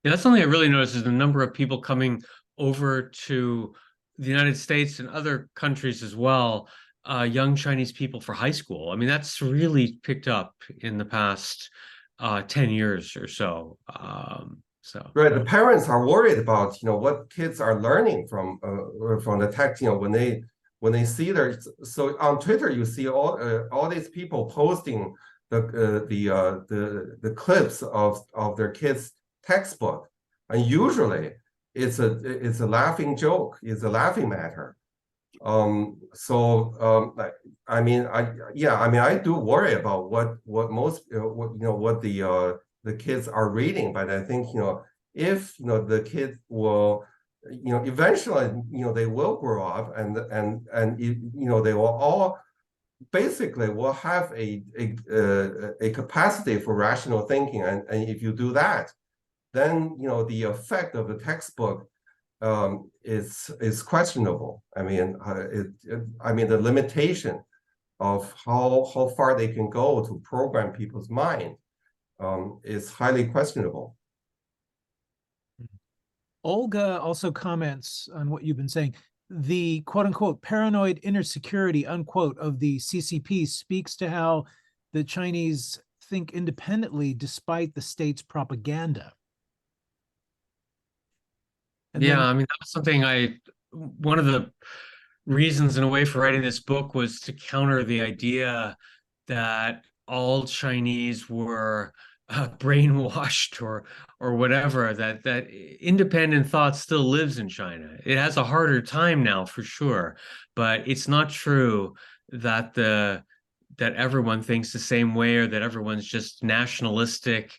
that's something I really noticed, is the number of people coming over to the United States and other countries as well, young Chinese people for high school. I mean, that's really picked up in the past 10 years or so. Right, the parents are worried about what kids are learning from the text. When they see so on Twitter, you see all these people posting the clips of their kids' textbook, and usually it's a laughing joke, it's a laughing matter. I do worry about what most what the kids are reading, but I think if the kids will eventually they will grow up, and they will all basically will have a capacity for rational thinking, and if you do that, then the effect of the textbook is questionable. The limitation of how far they can go to program people's mind is highly questionable. Olga also comments on what you've been saying. The quote unquote paranoid inner security unquote of the CCP speaks to how the Chinese think independently despite the state's propaganda. And yeah, then, that was something one of the reasons in a way for writing this book was to counter the idea that all Chinese were brainwashed or whatever, that independent thought still lives in China. It has a harder time now for sure, but it's not true that that everyone thinks the same way, or that everyone's just nationalistic.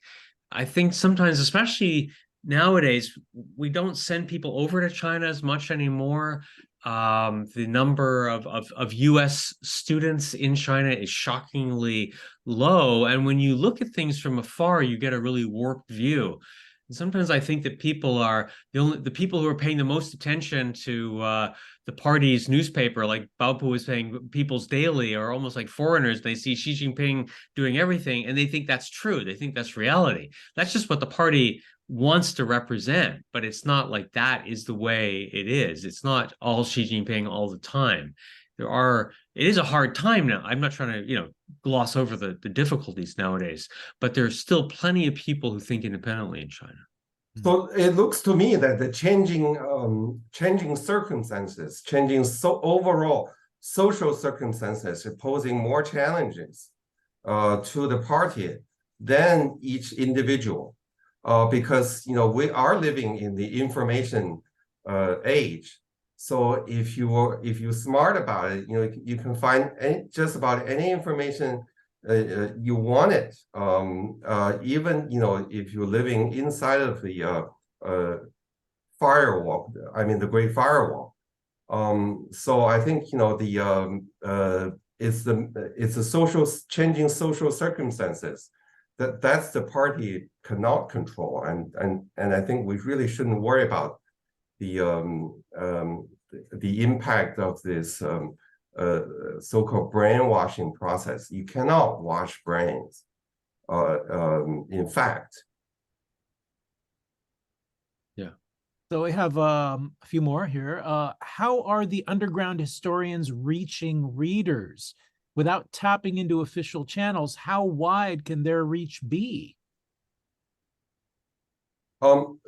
I think sometimes, especially nowadays we don't send people over to China as much anymore. The number of US students in China is shockingly low. And when you look at things from afar, you get a really warped view. And sometimes I think that people are the people who are paying the most attention to the party's newspaper, like Bao Pu is saying, People's Daily, are almost like foreigners. They see Xi Jinping doing everything, and they think that's true. They think that's reality. That's just what the party wants to represent, but it's not like that is the way it is. It's not all Xi Jinping all the time. It is a hard time now. I'm not trying to, gloss over the difficulties nowadays, but there's still plenty of people who think independently in China. So it looks to me that the changing circumstances, overall social circumstances are posing more challenges to the party than each individual. Because we are living in the information age. So if you're smart about it, you can find just about any information you want it. Even if you're living inside of the firewall, I mean the Great Firewall. So I think it's the changing social circumstances that's the party cannot control, and I think we really shouldn't worry about the impact of this so-called brainwashing process. You cannot wash brains. In fact. Yeah. So we have a few more here. How are the underground historians reaching readers? Without tapping into official channels, how wide can their reach be? So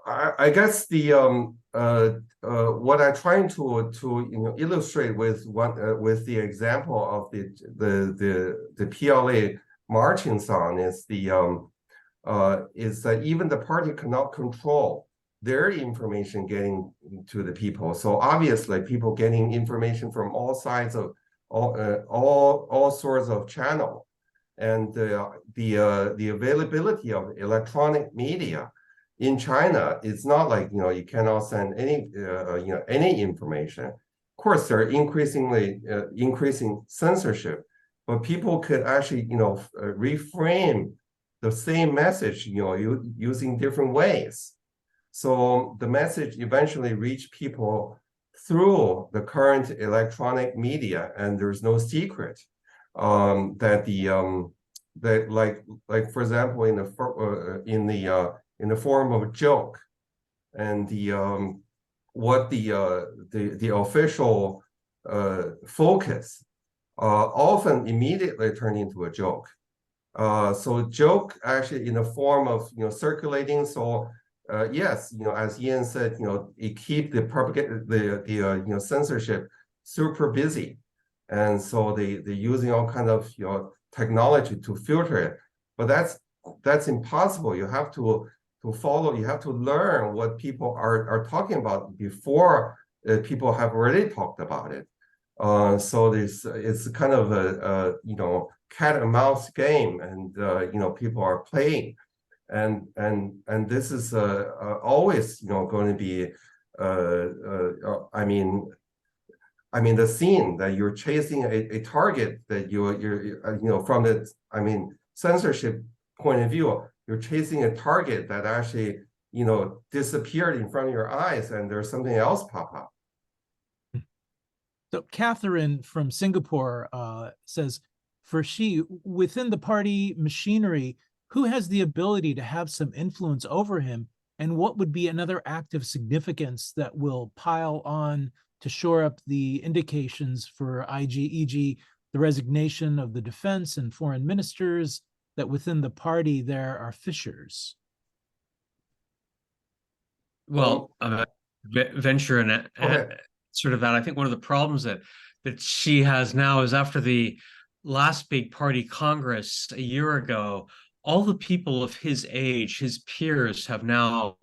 I guess what I'm trying to illustrate with the example of the PLA marching song is that even the party cannot control their information getting to the people. So obviously, people getting information from all sides of all sorts of channel, and the availability of electronic media in China is not like you cannot send any information. Of course, there are increasing censorship, but people could actually reframe the same message using different ways. So the message eventually reach people through the current electronic media, and there's no secret that like for example in the form of a joke, and what the official focus often immediately turn into a joke. So joke actually in the form of circulating. So yes, as Ian said, it keep the propaganda, the censorship super busy, and so they're using all kind of technology to filter it. But that's impossible. You have to follow. You have to learn what people are talking about before people have already talked about it. So it's kind of a cat and mouse game, and people are playing. And this is always going to be I mean the scene that you're chasing a target that you're from the censorship point of view, you're chasing a target that actually disappeared in front of your eyes, and there's something else pop up. So Catherine from Singapore says, for Xi, within the party machinery, who has the ability to have some influence over him, and what would be another act of significance that will pile on to shore up the indications for e.g. the resignation of the defense and foreign ministers, that within the party there are fissures? Well, venture and sort of that. I think one of the problems that she has now is, after the last big party Congress a year ago, all the people of his age, his peers, have now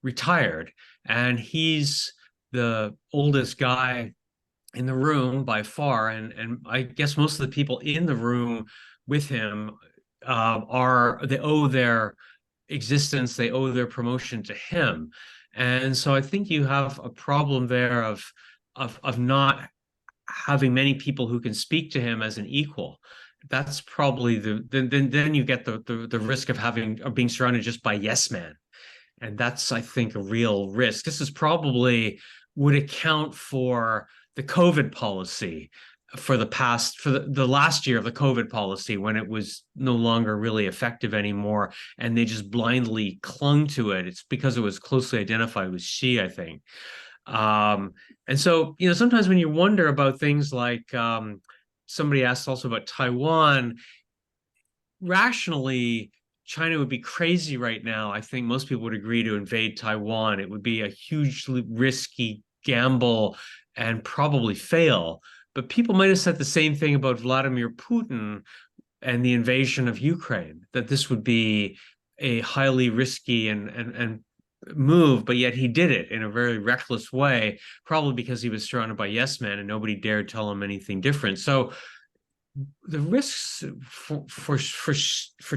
retired, and he's the oldest guy in the room by far. And I guess most of the people in the room with him they owe their existence, they owe their promotion to him. And so I think you have a problem there of not having many people who can speak to him as an equal. That's probably then you get the risk of being surrounded just by yes men. And that's, I think, a real risk. This is probably would account for the COVID policy for the last year of the COVID policy, when it was no longer really effective anymore, and they just blindly clung to it. It's because it was closely identified with Xi, I think. And so, sometimes when you wonder about things like, somebody asked also about Taiwan, rationally, China would be crazy right now. I think most people would agree to invade Taiwan. It would be a hugely risky gamble and probably fail. But people might have said the same thing about Vladimir Putin and the invasion of Ukraine, that this would be a highly risky and move, but yet he did it in a very reckless way, probably because he was surrounded by yes men and nobody dared tell him anything different. So the risks for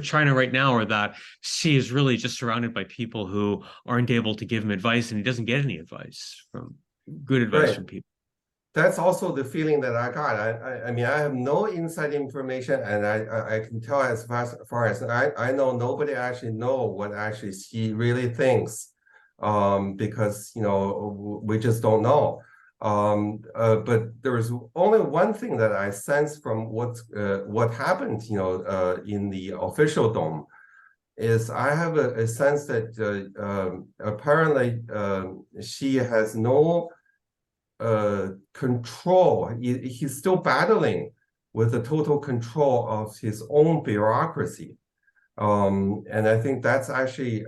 China right now are that Xi is really just surrounded by people who aren't able to give him advice, and he doesn't get any good advice from people. That's also the feeling that I got. I mean, I have no inside information, and I can tell as far as I know, nobody actually know what actually Xi really thinks, because we just don't know. But there is only one thing that I sense from what happened, in the official dome, is I have a sense that apparently Xi has no control. He's still battling with the total control of his own bureaucracy. And I think that's actually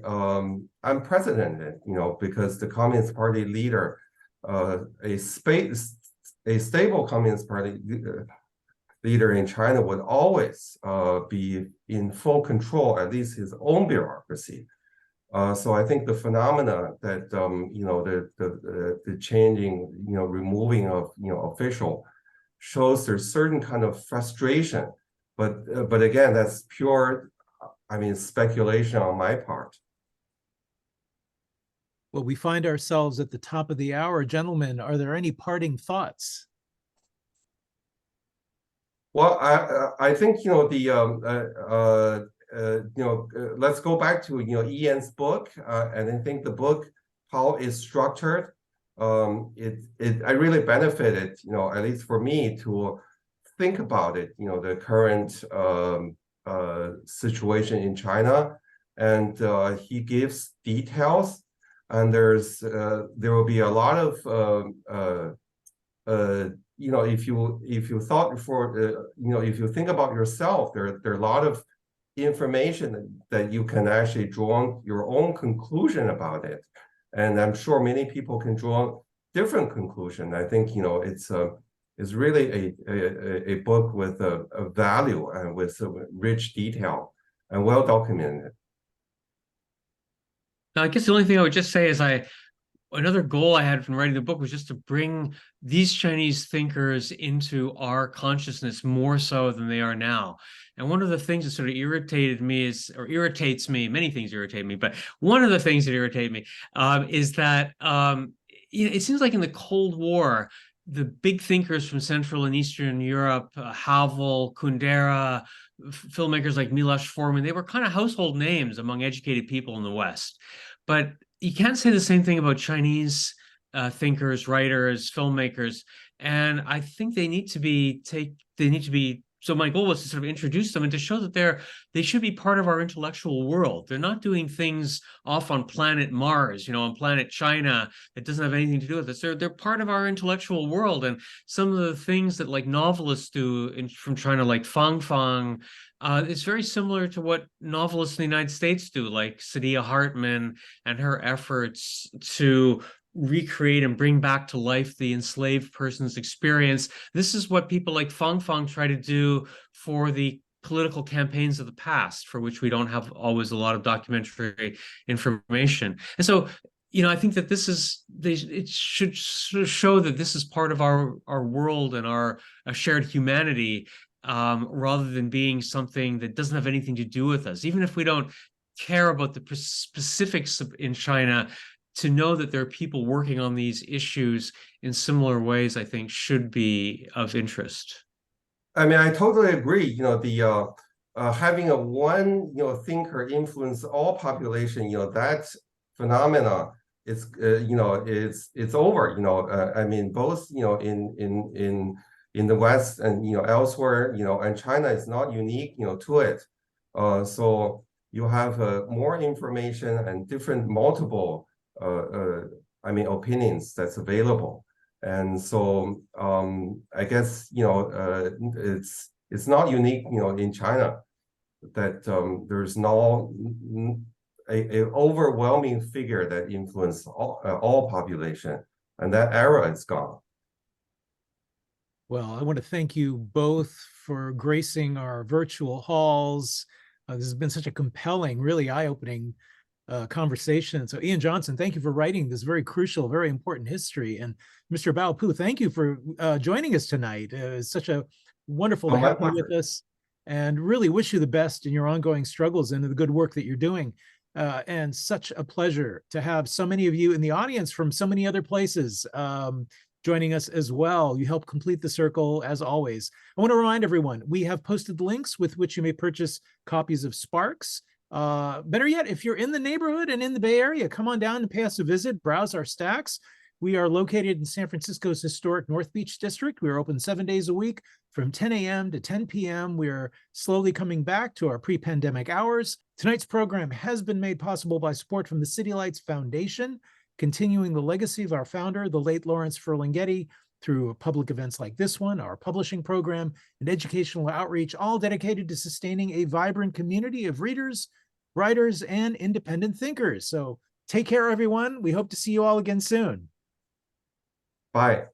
unprecedented, because the Communist Party leader, a stable Communist Party leader in China would always be in full control, at least his own bureaucracy. So I think the phenomena that the changing, removing of official shows there's certain kind of frustration, but again, that's pure, speculation on my part. Well, we find ourselves at the top of the hour. Gentlemen, are there any parting thoughts? Well, I think let's go back to Ian's book, and I think the book, how it's structured, I really benefited, at least for me, to think about it, the current situation in China, and he gives details, and there will be a lot of if you thought for if you think about yourself, there are a lot of information that you can actually draw your own conclusion about it, and I'm sure many people can draw different conclusion. I think it's really a book with a value and with a rich detail and well documented. Now, I guess the only thing I would just say is another goal I had from writing the book was just to bring these Chinese thinkers into our consciousness more so than they are now. And one of the things that sort of irritates me, many things irritate me, but one of the things that irritate me is that it seems like in the Cold War, the big thinkers from Central and Eastern Europe, Havel, Kundera, filmmakers like Milos Forman, they were kind of household names among educated people in the West. But you can't say the same thing about Chinese thinkers, writers, filmmakers, and I think they need to be. So my goal was to sort of introduce them and to show that they should be part of our intellectual world. They're not doing things off on planet Mars, on planet China, that doesn't have anything to do with this. They're part of our intellectual world, and some of the things that like novelists do from China, like Fang Fang. It's very similar to what novelists in the United States do, like Saidiya Hartman and her efforts to recreate and bring back to life the enslaved person's experience. This is what people like Fang Fang try to do for the political campaigns of the past, for which we don't have always a lot of documentary information. And so, I think that it should show that this is part of our world and our shared humanity, rather than being something that doesn't have anything to do with us. Even if we don't care about the specifics in China, to know that there are people working on these issues in similar ways, I think should be of interest. I mean, I totally agree. You know, the having a one thinker influence all population, that phenomena is it's over. I mean, both in the West and elsewhere, and China is not unique to it. So you have more information and different multiple I mean opinions that's available. And so I guess it's not unique in China that there's no a overwhelming figure that influenced all population, and that era is gone. Well, I want to thank you both for gracing our virtual halls. This has been such a compelling, really eye-opening conversation. So Ian Johnson, thank you for writing this very crucial, very important history. And Mr. Bao Pu, thank you for joining us tonight. It's such a wonderful to have you with us, and really wish you the best in your ongoing struggles and the good work that you're doing. And such a pleasure to have so many of you in the audience from so many other places joining us as well. You help complete the circle as always. I want to remind everyone, we have posted links with which you may purchase copies of Sparks. Better yet, if you're in the neighborhood and in the Bay Area, come on down and pay us a visit, browse our stacks. We are located in San Francisco's historic North Beach district. We are open 7 days a week from 10 a.m. to 10 p.m. We are slowly coming back to our pre-pandemic hours. Tonight's program has been made possible by support from the City Lights Foundation, continuing the legacy of our founder, the late Lawrence Ferlinghetti, through public events like this one, our publishing program, and educational outreach, all dedicated to sustaining a vibrant community of readers, writers, and independent thinkers. So take care, everyone. We hope to see you all again soon. Bye.